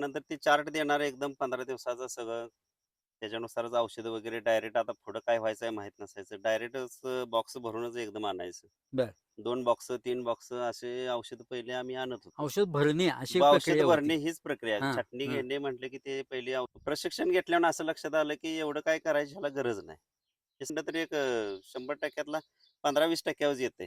नंतर ते चार्ट देणार एकदम 15 दिवसाचं सगळं. त्याच्यानुसारच औषधं वगैरे डायरेक्ट आता पुढं काय व्हायचं आहे माहीत नसायचं. डायरेक्टच बॉक्स भरूनच एकदम आणायचं. बरं. 2 बॉक्स, 3 बॉक्स असे औषधं पहिले आम्ही आणत होतो. औषध भरणे अशी औषध प्रक्रिया होती. भरणे हीच प्रक्रिया. हां, छाटणी हां. घेणे म्हटलं की ते पहिले प्रशिक्षण घेतल्यानं असं लक्षात आलं की एवढं काय करायची ह्याला गरज नाही. दिसलं तरी एक 100% 15-20% वरच येते.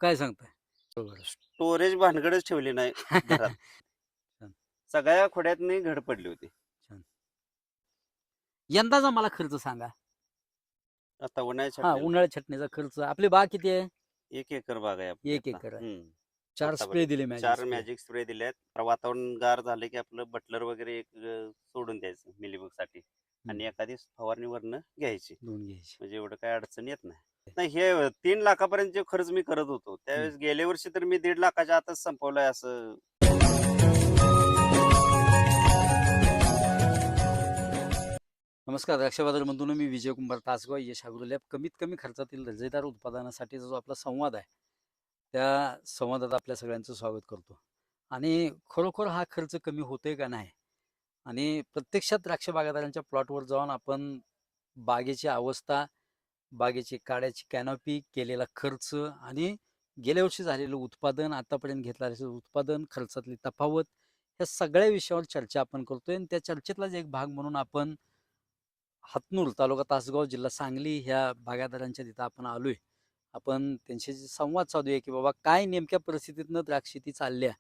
काय सांगताय? बरोबर. स्टोरेज भानगडच ठेवली नाही घरात. छान, सगळ्या खोड्यातनी घड पडली होती. छान. यंदाचा मला खर्च सांगा? आता उन्हाळ्यात हां, छाटणीला उन्हाळ्यात छाटणीचा खर्च. आपली बाग किती आहे? 1 एकर बाग आहे आपली 1 आता. एकर आहे. हं. 4 स्प्रे आतापर्यंत दिले मॅजिक 4 स्प्रे. मॅजिक स्प्रे दिलेत. वातावरण गार झालं की आपलं बटलर वगैरे एक सोडून द्यायचं मिलीबगसाठी हं, आणि एखादी फवारणी वरनं घ्यायची. 2 घ्यायचे. म्हणजे एवढं काही अडचण येत नाही. नाही हे 3 लाखापर्यंत जे खर्च मी करत होतो, हं. त्यावेळेस गेल्या वर्षी तर मी 1.5 लाखाच्या आतच संपवलंय असं. नमस्कार. द्राक्षबाजारमधून मी विजयकुमार तासगाव, यश ॲग्रो. कमीत कमी खर्चातील दर्जेदार उत्पादनासाठीचा जो आपला संवाद आहे, त्या संवादात आपल्या सगळ्यांचं स्वागत करतो. आणि खरोखर हा खर्च कमी होतोय का नाही? आणि प्रत्यक्षात द्राक्ष बागायतदारांच्या प्लॉटवर जाऊन आपण बागेची अवस्था, बागेची काड्याची कॅनॉपी, केलेला खर्च आणि गेल्या वर्षी झालेलं उत्पादन, आतापर्यंत घेतलेलं उत्पादन, खर्चातली तफावत, या सगळ्या विषयावर चर्चा आपण करतोय. आणि त्या चर्चेतलाच एक भाग म्हणून आपण हातनूर, तालुका तासगाव, जिल्हा सांगली ह्या बागायतदारांच्या तिथं आपण आलोय. आपण त्यांच्याशी संवाद साधूया, की बाबा काय नेमक्या परिस्थितीतनं द्राक्ष शेती चालल्या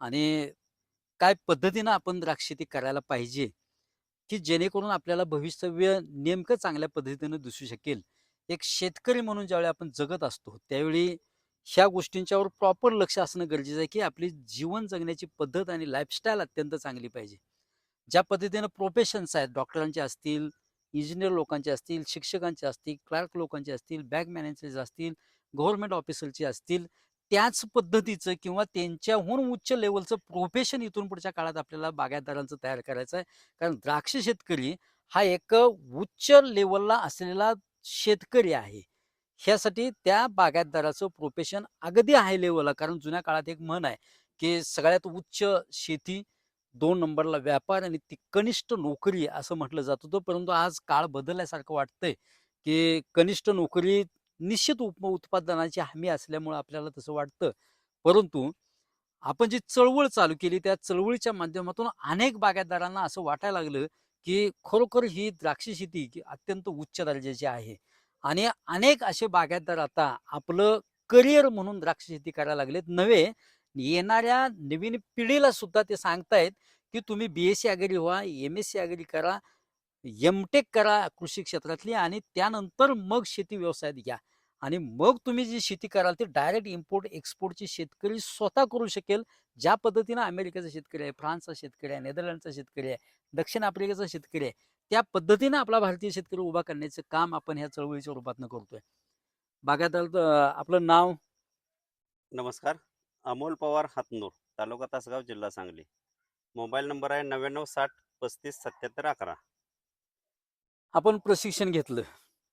आणि काय पद्धतीनं आपण द्राक्ष शेती करायला पाहिजे, की जेणेकरून आपल्याला भवितव्य नेमकं चांगल्या पद्धतीनं दिसू शकेल. एक शेतकरी म्हणून ज्यावेळी आपण जगत असतो, त्यावेळी ह्या गोष्टींच्यावर प्रॉपर लक्ष असणं गरजेचं आहे, की आपली जीवन जगण्याची पद्धत आणि लाईफस्टाईल अत्यंत चांगली पाहिजे. ज्या पद्धतीनं प्रोफेशन्स आहेत, डॉक्टरांचे असतील, इंजिनिअर लोकांचे असतील, शिक्षकांचे असतील, क्लार्क लोकांचे असतील, बँक मॅनेजरचे असतील, गव्हर्नमेंट ऑफिसरचे असतील, त्याच पद्धतीचं किंवा त्यांच्याहून उच्च लेव्हलचं प्रोफेशन इथून पुढच्या काळात आपल्याला बागायतदारांचं तयार करायचं आहे. कारण द्राक्ष शेतकरी हा एक उच्च लेव्हलला असलेला शेतकरी आहे. ह्यासाठी त्या बागायतदाराचं प्रोफेशन अगदी हाय लेव्हलला, कारण जुन्या काळात एक म्हण आहे, की सगळ्यात उच्च शेती, 2 नंबरला व्यापार आणि ती कनिष्ठ नोकरी असं म्हटलं जात होतं. परंतु आज काळ बदलल्यासारखं वाटतंय, की कनिष्ठ नोकरी निश्चित उत्पादनाची हमी असल्यामुळं आपल्याला तसं वाटतं. परंतु आपण जी चळवळ चालू केली, त्या चळवळीच्या माध्यमातून अनेक बागायतदारांना असं वाटायला लागलं, की खरोखर ही द्राक्ष शेती की अत्यंत उच्च दर्जाची आहे. आणि अनेक असे बागायतदार आता आपलं करिअर म्हणून द्राक्ष शेती करायला लागलेत. नव्हे, येणाऱ्या नवीन पिढीला सुद्धा ते सांगतायत, की तुम्ही बी-एस-सी ॲग्री व्हा, एम-एस-सी ॲग्री करा, एम-टेक करा कृषी क्षेत्रातली आणि त्यानंतर मग शेती व्यवसायात घ्या. आणि मग तुम्ही जी शेती कराल ती डायरेक्ट इम्पोर्ट एक्सपोर्टची शेतकरी स्वतः करू शकेल. ज्या पद्धतीनं अमेरिकेचा शेतकरी आहे, फ्रान्सचा शेतकरी आहे, नेदरलँडचा शेतकरी आहे, दक्षिण आफ्रिकेचा शेतकरी आहे, त्या पद्धतीनं आपला भारतीय शेतकरी उभा करण्याचं काम आपण ह्या चळवळीच्या रूपातनं करतोय. बागायतदार आपलं नाव? नमस्कार. अमोल पवार हातनूर, तालुका तासगाव, जिल्हा सांगली. मोबाईल नंबर आहे 9960 35 77 11. आपण प्रशिक्षण घेतलं.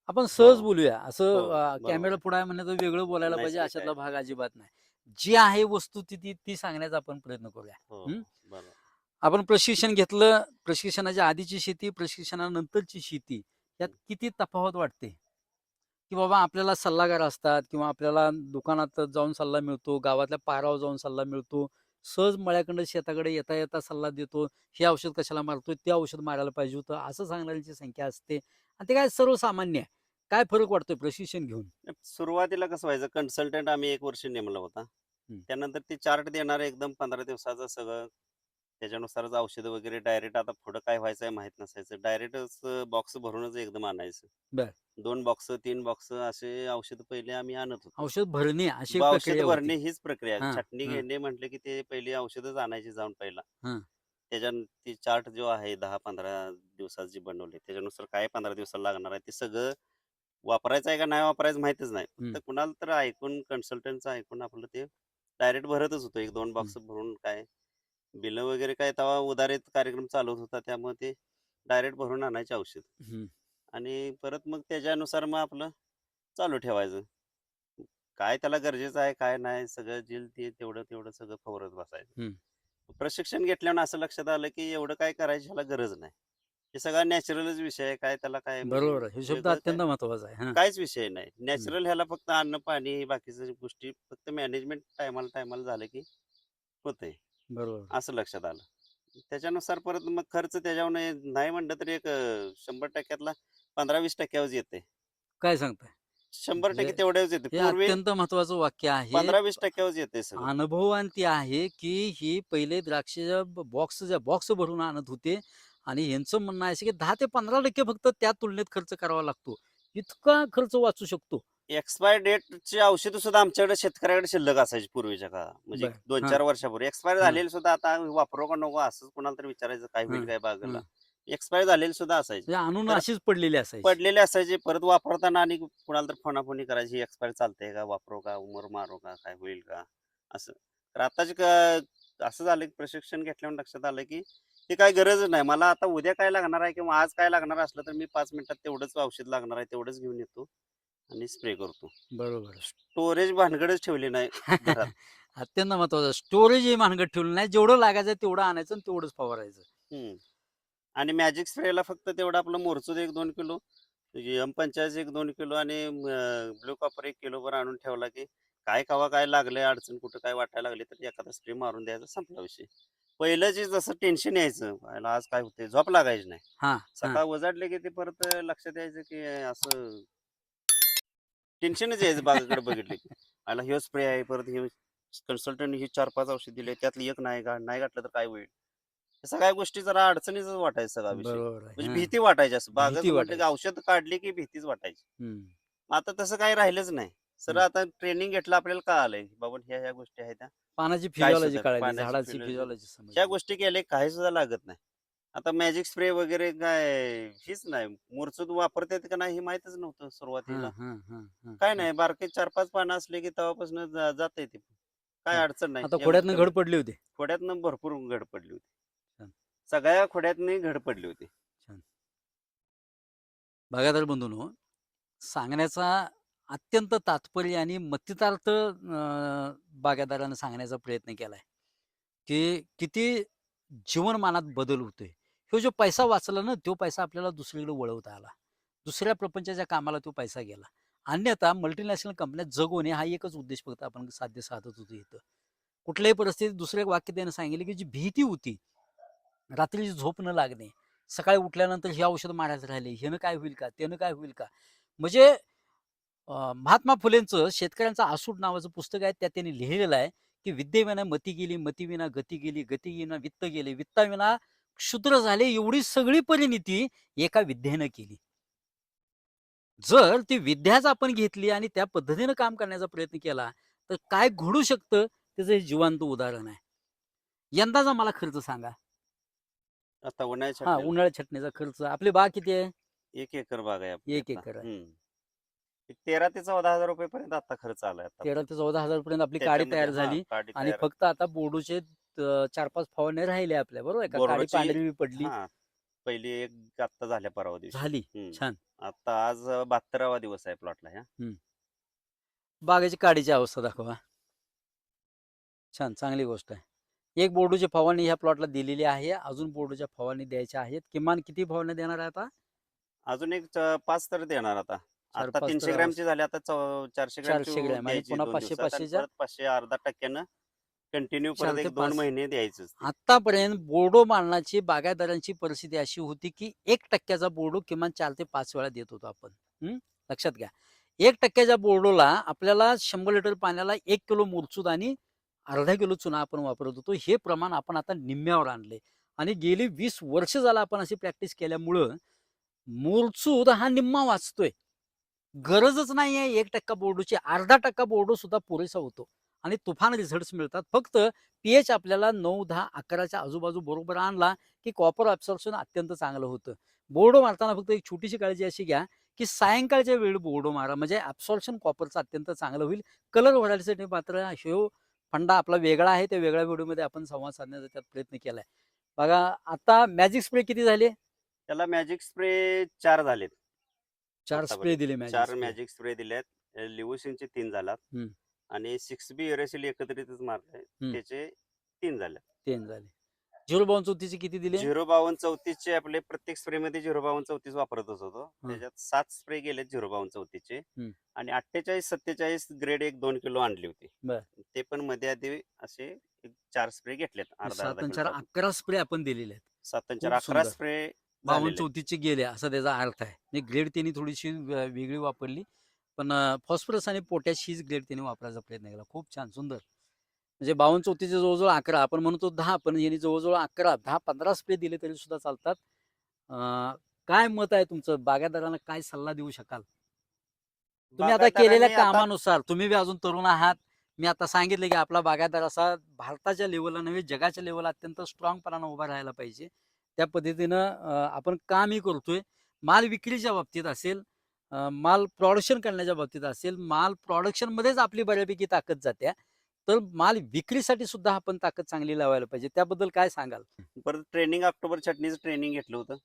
आपण हो, सहज बोलूया. हो. असं बरोबर कॅमेरा आहे. पुढे आहे म्हणण्याचं वेगळं बोलायला पाहिजे नैसर्गिक आहे. अशातला भाग अजिबात नाही. जी आहे वस्तू ती सांगण्याचा आपण प्रयत्न करूया. हो, हं. हो. बरोबर. आपण प्रशिक्षण घेतलं, प्रशिक्षणाच्या आधीची शेती, प्रशिक्षणानंतरची शेती यात हं. किती तफावत वाटते? की बाबा आपल्याला सल्लागार असतात किंवा आपल्याला दुकानात जाऊन सल्ला मिळतो, गावातल्या पारावर जाऊन सल्ला मिळतो. सहज मळ्याकडं शेताकडे येता-येता सल्ला देतो. हे औषध कशाला मारतोय, ते औषध मारायला पाहिजे होतं, असं सांगणाऱ्यांची संख्या असते. आणि ते काय सर्वसामान्य आहे. काय फरक वाटतोय प्रशिक्षण घेऊन? सुरुवातीला कसं व्हायचं, कन्सल्टंट आम्ही 1 वर्ष नेमला होता. हं. त्यानंतर ते चार्ट देणार एकदम 15 दिवसाचं सगळं. त्याच्यानुसारच औषधं वगैरे डायरेक्ट आता पुढं काय व्हायचं आहे माहीत नसायचं. डायरेक्टच बॉक्स भरूनच एकदम आणायचं. बरं. 2 बॉक्स, 3 बॉक्स असे औषधं पहिले आम्ही आणत होतो. औषध भरणे अशी एक औषध प्रक्रिया भरणे होती. हीच प्रक्रिया. हां, छाटणी हां, घेणे म्हटलं की ते पहिली औषधच आणायची जाऊन पहिला. हां. ती चार्ट जो आहे 10-15 दिवसात जी बनवली, त्याच्यानुसार काय 15 दिवसाला लागणार आहे, ते सगळं वापरायचं आहे का नाही वापरायचं माहीतच नाही. हं, फक्त कुणाला तर ऐकून, कन्सल्टंटचं ऐकून आपलं ते डायरेक्ट भरतच होतो. 1-2 हं, बॉक्स भरून काय बिलं वगैरे काय तेव्हा उधारीत कार्यक्रम चालू होता. त्यामुळे ते डायरेक्ट भरून आणायचे औषध हं, आणि परत मग त्याच्यानुसार मग आपलं चालू ठेवायचं. काय त्याला गरजेचं आहे, काय नाही, सगळं जेल ते तेवढं-तेवढं सगळं फवारत बसायचं. हं. प्रशिक्षण घेतल्यावर असं लक्षात आलं की एवढं काय करायची ह्याला गरज नाही. हे सगळा नॅचरलच विषय आहे. काय त्याला काय म्हणजे बरोबर आहे. हे शब्द वेगळं काय अत्यंत महत्वाचा आहे. हां. काहीच विषय नाही. हं. नॅचरल ह्याला फक्त अन्न, पाणी बाकीच्या गोष्टी फक्त मॅनेजमेंट टायमाला झालं की होतंय. बरोबर. असं लक्षात आलं. त्याच्यानुसार परत मग खर्च त्याच्यावर नाही म्हणलं तरी एक 100% 15-20% येते. काय सांगताय? 100% म्हणजे तेवढ्याच येते. हे पूर्वी अत्यंत महत्वाचं वाक्य आहे. 15-20% येते सगळं. अनुभवांती आहे, की ही पहिले द्राक्षाच्या बॉक्स भरून आणत होते आणि ह्यांचं म्हणणं आहे, की 10% ते 15% फक्त त्या तुलनेत खर्च करावा लागतो. इतका खर्च वाचू शकतो. एक्सपायर डेटची औषधं सुद्धा आमच्याकडे शेतकऱ्याकडे शिल्लक असायची पूर्वीच्या काळात. म्हणजे बरं. हां, 2-4 वर्षापूर्वी. एक्सपायर हां, झालेली सुद्धा आता वापरू का नको असंच कुणाला तरी विचारायचं काय हां, होईल काय बागेला. हां. एक्सपायर झालेली सुद्धा असायची. म्हणजे आणून तर अशीच पडलेली असायची. पडलेले असायचे. परत वापरताना आणि कुणाला तर फोनाफोनी करायची, एक्सपायर चालतंय का? वापरू का? उमर मारू का? काय होईल का? असं. तर आताचे असं झालं की प्रशिक्षण घेतल्यावर लक्षात आलं की ही काही गरजच नाही. मला आता उद्या काय लागणार आहे किंवा आज काय लागणार असलं तर मी 5 मिनिटात तेवढंच औषध लागणार आहे तेवढंच घेऊन येतो आणि स्प्रे करतो. बरोबर आहे. स्टोरेज भानगडच ठेवली नाही घरात. अत्यंत महत्वाचं. स्टोरेज ही भानगड ठेवलं नाही. जेवढं लागायचं तेवढं आणायचं आणि तेवढंच फवारायचं. हं. आणि मॅजिक स्प्रेला फक्त तेवढं आपलं मोरचूद 1-2 किलो, M45 1-2 किलो आणि ब्लू कॉपर 1 किलोभर आणून ठेवला की काय केव्हा काय लागलंय अडचण कुठं काय वाटायला लागली तर एखादा स्प्रे मारून द्यायचा संपला विषय. पहिलं जे जसं टेन्शन यायचं, "आयला आज काय होतंय?" झोप लागायची नाही. हां, हां. सकाळ उजाडली की ते परत लक्षात यायचं की असं टेन्शनच यायचं बागेकडे बघितलं की. "आयला ह्यो स्प्रे आहे, परत हे कन्सल्टंटनी ही 4-5 औषध दिली, त्यातली एक नाही नाही घातलं तर काय होईल?" या सगळ्या गोष्टी जरा अडचणीचाच वाटायचा सगळा विषय. बरोबर आहे. म्हणजे हां. भीती वाटायची असं. भीती बागाचं म्हटलं की वाटायची. औषध काढली की भीतीच वाटायची. हं, मग आता तसं काही राहिलंच नाही. सरळ हं. आता ट्रेनिंग घेतलं आपल्याला कळालंय, बाबा ह्या गोष्टी आहेत त्या. पानाची काय फिजिओलॉजी सुद्धा कळाली, पाण्याची झाडाची फिलॉसॉफी फिजिओलॉजी ह्या समजली. गोष्टी केल्या काही सुद्धा लागत नाही. आता मॅजिक स्प्रे वगैरे काय हीच नाही. मुरसूद वापरतात का नाही हे माहीतच नव्हतं हां, सुरुवातीला. हां, हां, हां, काय हां, नाही बारके 4-5 पानं असले की तेव्हापासून जातंय ते. काय हां. अडचण नाही. आता एकदम खोड्यातनं कमी घड पडली होती. खोड्यातनं भरपूर घड पडली होती. छान, सगळ्या खोड्यातनी घड पडली होती. छान. बागायतदार बंधूंनो, सांगण्याचा अत्यंत तात्पर्य आणि मतितार्थ बागायतदारानं सांगण्याचा प्रयत्न केलाय, की किती जीवनमानात बदल होतोय. ह्यो जो पैसा वाचला ना, तो पैसा आपल्याला दुसरीकडे वळवता आला. दुसऱ्या प्रपंचाच्या कामाला तो पैसा गेला. अन्यथा मल्टिनॅशनल कंपन्या जगवणे हा एकच उद्देश फक्त आपण साध्य साधत होतो इथं. कुठल्याही परिस्थितीत दुसरं एक वाक्य त्यानं सांगितलं, की जी भीती होती, रात्रीची झोप न लागणे, सकाळी उठल्यानंतर हे औषध मारायचं राहिले, ह्यानं काय होईल का? त्यानं काय होईल का? म्हणजे महात्मा फुलेंचं शेतकऱ्यांचा आसूड नावाचं पुस्तक आहे. त्यात त्यांनी लिहिलेलं आहे, की "विद्येविना मती गेली, मतीविना गती गेली, गतीविना वित्त गेले, वित्ताविना क्षुद्र झाले, एवढी सगळी परिणिती एका विद्येनं केली." जर ती विद्याच आपण घेतली आणि त्या पद्धतीनं काम करण्याचा प्रयत्न केला, तर काय घडू शकतं त्याचं हे जिवंत उदाहरण आहे. यंदाचा मला खर्च सांगा. आता उन्हाळ्यात हां, छाटणीला उन्हाळ्यात छाटणीचा खर्च. आपली बाग किती आहे? 1 एकर बाग आहे आपली 1 आता. एकर आहे. 13 ते 14,000 पर्यंत आता खर्च आलाय 13,000 आतापर्यंत. ते 14,000 पर्यंत आपली काडी त्याच्यामध्ये तयार हां, झाली काडी आणि तयार फक्त आता बोर्डूचे 4-5 फवारण्या राहिल्या आपल्या, बरोबर आहे का? काडी बोर्डची पांढरी बी पडली. हां, पहिली एक आत्ता झाल्या परवा दिवशी. झाली. छान. आता आज 72वा दिवस आहे प्लॉटला ह्या. हं. बागेची काडीची अवस्था दाखवा. छान, चांगली गोष्ट आहे. एक बोर्डूची फवारणी ह्या प्लॉटला दिलेली आहे. अजून बोर्डूच्या फवारणी द्यायच्या आहेत. किमान किती फवारण्या देणार आहे आता? अजून एक 5 तर देणार आता. आता 4-5 तर 300 ग्रॅमची झाली. आता 400 ग्रॅमची 400 ग्रॅम आणि द्यायची पुन्हा 2 दिवसात आणि 500-500च्या परत 500 अर्धा टक्क्यानं कंटिन्यू 4 परत ते एक 2 5. महिने द्यायचंच ते. आत्तापर्यंत बोर्डो मालनाची बागायतदारांची परिस्थिती अशी होती, की 1% बोर्डो किमान 4 ते 5 वेळा देत होतो आपण. हं, लक्षात घ्या. 1% बोर्डोला आपल्याला 100 लिटर पाण्याला 1 किलो मुरचूद आणि अर्धा किलो चुना आपण वापरत होतो. हे प्रमाण आपण आता निम्म्यावर आणलंय आणि गेली 20 वर्ष झालं आपण अशी प्रॅक्टिस केल्यामुळं मुरचूद हा निम्मा वाचतोय. गरजच नाहीये 1% बोर्डोची. अर्धा टक्का बोर्डो सुद्धा पुरेसा होतो आणि तुफान रिझल्ट्स मिळतात. फक्त पी-एच आपल्याला 9, 10, 11च्या आजूबाजू बरोबर आणला, की कॉपर ॲब्सॉर्प्शन अत्यंत चांगलं होतं. बोर्डो मारताना फक्त एक छोटीशी काळजी अशी घ्या, की सायंकाळच्या वेळी बोर्डो मारा. म्हणजे ॲब्सॉर्प्शन कॉपरचं अत्यंत चांगलं होईल. कलर वाढवण्यासाठी मात्र ह्यो फंडा आपला वेगळा आहे. त्या वेगळ्या व्हिडिओमध्ये आपण संवाद साधण्याचा त्यात प्रयत्न केलाय. बघा आता मॅजिक स्प्रे किती झाले? त्याला मॅजिक स्प्रे 4 झालेत 4 स्प्रे आत्तापर्यंत. दिले मॅजिक 4 स्प्रे. मॅजिक स्प्रे दिलेत. लिव्होसिनचे 3 झाल्यात हं, आणि 6B युरेसिल एकत्रितच मारलंय. हं. त्याचे 3 झाल्यात. 3 झाले. 05234 किती दिले? 05234 आपले प्रत्येक स्प्रे मध्ये 05234 वापरतच होतो. हं, त्याच्यात 7 स्प्रे गेले 05234 हं. आणि 48-47 ग्रेड एक 2 किलो आणली होती. बरं. ते पण मध्ये आधी असे एक 4 स्प्रे घेतलेत अर्धा 7 अर्धा आणि 4 किलोचा 11 स्प्रे आपण दिलेले आहेत. 7 आणि 4 खूप 11 सुंदर. स्प्रे 52 झालेले आहेत. 34 गेले असा त्याचा अर्थ आहे. म्हणजे ग्रेड त्यांनी थोडीशी वेगळी वापरली. पण फॉस्फरस आणि पोटॅश हीच ग्रेड त्यांनी वापरायचा प्रयत्न केला. खूप छान, सुंदर. म्हणजे 52-34 जवळ-जवळ 11 आपण म्हणतो 10 पण यांनी जवळ-जवळ 11, 10-15 स्प्रे दिले तरी सुद्धा चालतात. अ, काय मत आहे तुमचं? बागायतदारांना काय सल्ला देऊ शकाल? तुम्ही आता केलेल्या बागायतदारांनी आता कामानुसार तुम्ही बी अजून तरुण आहात. मी आता सांगितलं की आपला बागायतदार असा भारताच्या लेव्हलला नव्हे जगाच्या लेव्हलला अत्यंत स्ट्रॉंगपणानं उभा राहायला पाहिजे. त्या पद्धतीनं आपण कामही करतोय. माल विक्रीच्या बाबतीत असेल, माल प्रोडक्शन करण्याच्या बाबतीत असेल, माल प्रोडक्शनमध्येच आपली बऱ्यापैकी ताकद जाते. तर माल विक्रीसाठी सुद्धा आपण ताकद चांगली लावायला पाहिजे. त्याबद्दल काय सांगाल? परत ट्रेनिंग ऑक्टोबर छाटणीचं ट्रेनिंग घेतलं होतं.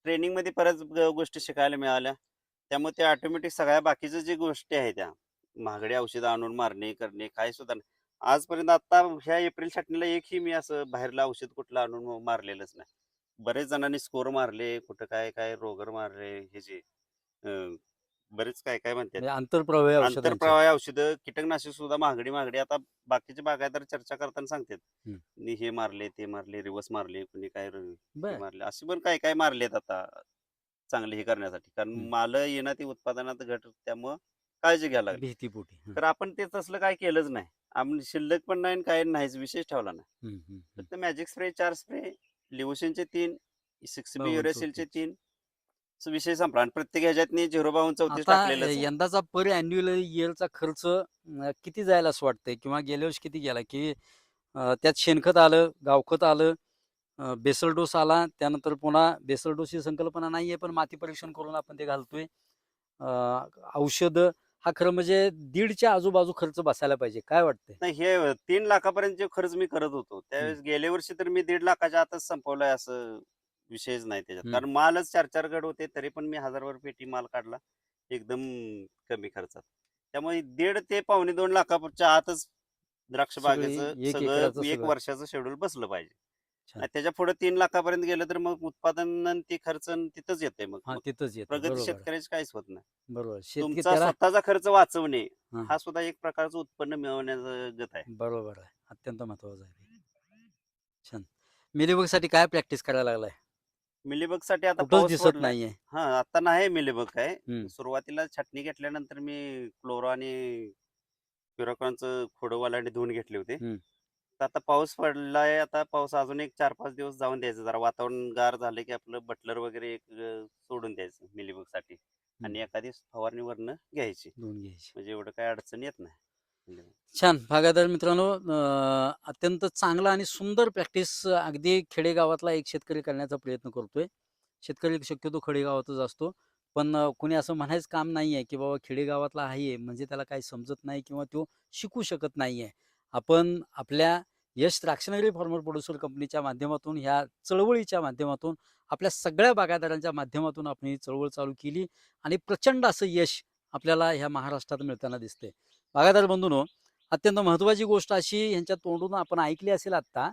ट्रेनिंगमध्ये बऱ्याच गोष्टी शिकायला मिळाल्या. त्यामुळे ते ऑटोमॅटिक सगळ्या बाकीच्या जे गोष्टी आहेत त्या महागडी औषधं आणून मारणे, करणे काही सुद्धा नाही. आजपर्यंत आता ह्या एप्रिल छाटणीला एकही मी असं बाहेरलं औषध कुठलं आणून मारलेलंच नाही. बरेच जणांनी स्कोर मारले, कुठं काय, काय रोगर मारले, हे जे अ, बरेच काय, काय म्हणतात म्हणजे आंतरप्रवाही औषधांचे. आंतरप्रवाही औषधं, कीटकनाशक सुद्धा महागडी आता बाकीचे बागायतदार चर्चा करताना सांगतात. हं. मी हे मारले, ते मारले, रिवर्स मारले, कुणी काय हे बरं. मारले. असे पण काय काय मारलेत आता चांगले हे करण्यासाठी. कारण हं. माल येणं ती उत्पादनात घट त्यामुळं काळजी घ्यायला लागली. भीतीपोटी. हं. तर आपण ते तसलं काय केलंच नाही. आम्ही शिल्लक पण नाही आणि काही नाहीच विशेष ठेवला नाही. हं, हं, हं. फक्त मॅजिक स्प्रे 4 स्प्रे, लिओसिनचे 3, 6B 52-34. युरेसिलचे 3 विषय संपला आणि प्रत्येक ह्याच्यातनी 052-34 आता टाकलेलंच आहे. यंदाचा पर अॅन्युअल इयरचा खर्च किती जाईल असं वाटतंय? किंवा गेल्या वर्षी किती गेला? की त्यात शेणखत आलं, गावखत आलं, बेसल डोस आला, त्यानंतर पुन्हा बेसल डोस ही संकल्पना नाहीये, पण माती परीक्षण करून आपण ते घालतोय. अ, औषधं हा खरं म्हणजे 1.5च्या आजूबाजू खर्च बसायला पाहिजे. काय वाटतंय? नाही हे 3 लाखापर्यंत जे खर्च मी करत होतो, हं, त्यावेळेस गेल्या वर्षी तर मी 1.5 लाखाच्या आतच संपवलाय असं विषयच नाही त्याच्यात. हं. कारण मालच 4-4 गड होते, तरी पण मी 1000 वर पेटी माल काढला एकदम कमी खर्चात. त्यामुळे 1.5 ते पावणे 2 लाखाच्या आतच द्राक्ष सगळी बागेचं 1 एकराचं सगळं 1 सगळं. वर्षाचं शेड्यूल बसलं पाहिजे. छान. नाही त्याच्यापुढे 3 लाखापर्यंत गेलं तर मग उत्पादन आणि ते खर्च आणि तिथंच येतंय मग. हां, मग तिथंच येतं. प्रगती बरोबर आहे. शेतकऱ्याची काहीच होत नाही. बरोबर. तुमचा त्याला स्वतःचा खर्च वाचवणे हां, हा सुद्धा एक प्रकारचं उत्पन्न मिळवण्याचं गत आहे. बरोबर आहे. अत्यंत महत्त्वाचं आहे ते. छान. मिलीबगसाठी काय प्रॅक्टिस करायला लागलाय? मिलीबगसाठी आता कुठंच पाऊस दिसत पडलाय. नाहीये. हां, आता नाही मिलीबग काय. हं, सुरुवातीला छाटणी घेतल्यानंतर मी क्लोरो आणि प्युराकॉनचं खोडवाल्याने धुवून घेतले होते. हं. तर आता पाऊस पडलाय. आता पाऊस अजून एक 4-5 दिवस जाऊन द्यायचं. जरा वातावरण गार झालं की आपलं बटलर वगैरे एक सोडून द्यायचं मिलीबगसाठी हं. आणि एखादी फवारणी वरनं घ्यायची. धुवून घ्यायची. म्हणजे एवढं काही अडचण येत नाही. मिलीबग. छान. बागायतदार मित्रांनो, अत्यंत चांगला आणि सुंदर प्रॅक्टिस अगदी खेडेगावातला एक शेतकरी करण्याचा प्रयत्न करतोय. शेतकरी शक्यतो खेडेगावातच असतो. पण कोणी असं म्हणायचं काम नाहीये, की बाबा खेडेगावातला आहे म्हणजे त्याला काही समजत नाही किंवा तो शिकू शकत नाहीये. आपण आपल्या यश द्राक्षनगरी फार्मर प्रोड्युसर कंपनीच्या माध्यमातून, ह्या चळवळीच्या माध्यमातून, आपल्या सगळ्या बागायतदारांच्या माध्यमातून आपण ही चळवळ चालू केली आणि प्रचंड असं यश आपल्याला ह्या महाराष्ट्रात मिळताना दिसतंय. बागायतदार बंधूंनो, अत्यंत महत्त्वाची गोष्ट अशी यांच्या तोंडून आपण ऐकली असेल आत्ता,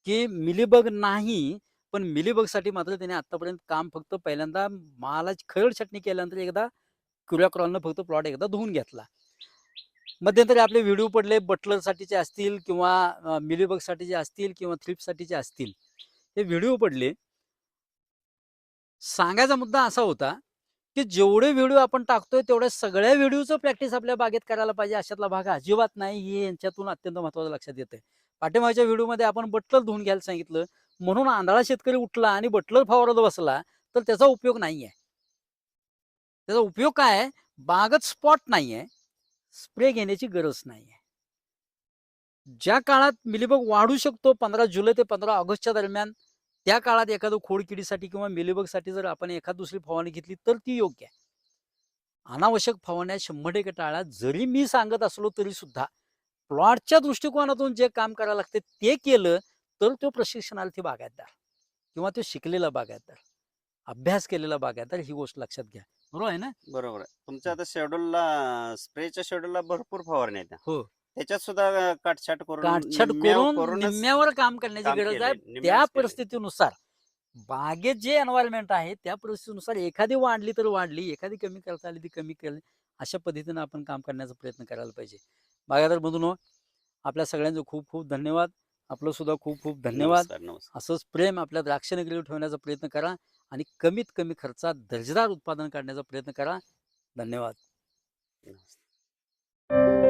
की मिलीबग नाही, पण मिलीबगसाठी मात्र त्याने आत्तापर्यंत काम फक्त पहिल्यांदा मालाची खरड छाटणी केल्यानंतर एकदा क्युराक्रॉलनं फक्त प्लॉट एकदा धुवून घेतला. मध्यंतरी आपले व्हिडिओ पडले बटलरसाठीचे असतील किंवा मिलीबगसाठीचे असतील किंवा थ्रिप्ससाठीचे असतील. हे व्हिडिओ पडले. सांगायचा मुद्दा असा होता, की जेवढे व्हिडिओ आपण टाकतोय तेवढ्या सगळ्या व्हिडिओचं प्रॅक्टिस आपल्या बागेत करायला पाहिजे अशातला भाग अजिबात नाही, हे यांच्यातून अत्यंत महत्त्वाचं लक्षात येतंय. पाठीमागच्या व्हिडिओमध्ये आपण बटलर धुवून घ्यायला सांगितलं, म्हणून आंधळा शेतकरी उठला आणि बटलर फवारत बसला, तर त्याचा उपयोग नाहीये. त्याचा उपयोग काय आहे? बागच स्पॉट नाहीये, स्प्रे घेण्याची गरज नाहीये. ज्या काळात मिलीबग वाढू शकतो 15 जुलै ते 15 ऑगस्टच्या दरम्यान, त्या काळात एखादं खोडकिडीसाठी किंवा मिलीबगसाठी जर आपण एखाद दुसरी फवारणी घेतली तर ती योग्य आहे. अनावश्यक फवारण्या 100% टाळा. जरी मी सांगत असलो तरी सुद्धा प्लॉटच्या दृष्टिकोनातून जे काम करायला लागते ते केलं तर तो प्रशिक्षणार्थी बागायतदार किंवा तो शिकलेला बागायतदार, अभ्यास केलेला बागायतदार ही गोष्ट लक्षात घ्या. बरोबर आहे ना? बरोबर आहे. तुमच्या हं. आता शेड्यूलला स्प्रेच्या शेड्यूलला भरपूर फवारण्या आहेत. हो. त्याच्यात सुद्धा काटछाट करून काटछाट निम्म्यावर करून करूनच निम्म्यावर काम करण्याची काम गरज आहे. केलंय, त्या निम्म्यावरच केलंय. परिस्थितीनुसार बागेत जे एन्व्हायरमेंट आहे त्या परिस्थितीनुसार एखादी वाढली तर वाढली, एखादी कमी करता आली ती कमी केली. अशा पद्धतीनं आपण काम करण्याचा प्रयत्न करायला पाहिजे. बागायतदार बंधूंनो, आपल्या सगळ्यांचं खूप खूप धन्यवाद. आपलं सुद्धा खूप खूप धन्यवाद. नमस्कार, नमस्कार. असंच प्रेम आपल्या द्राक्ष नगरीवर ठेवण्याचा प्रयत्न करा आणि कमीत कमी खर्चात दर्जेदार उत्पादन काढण्याचा प्रयत्न करा. धन्यवाद. नमस्कार.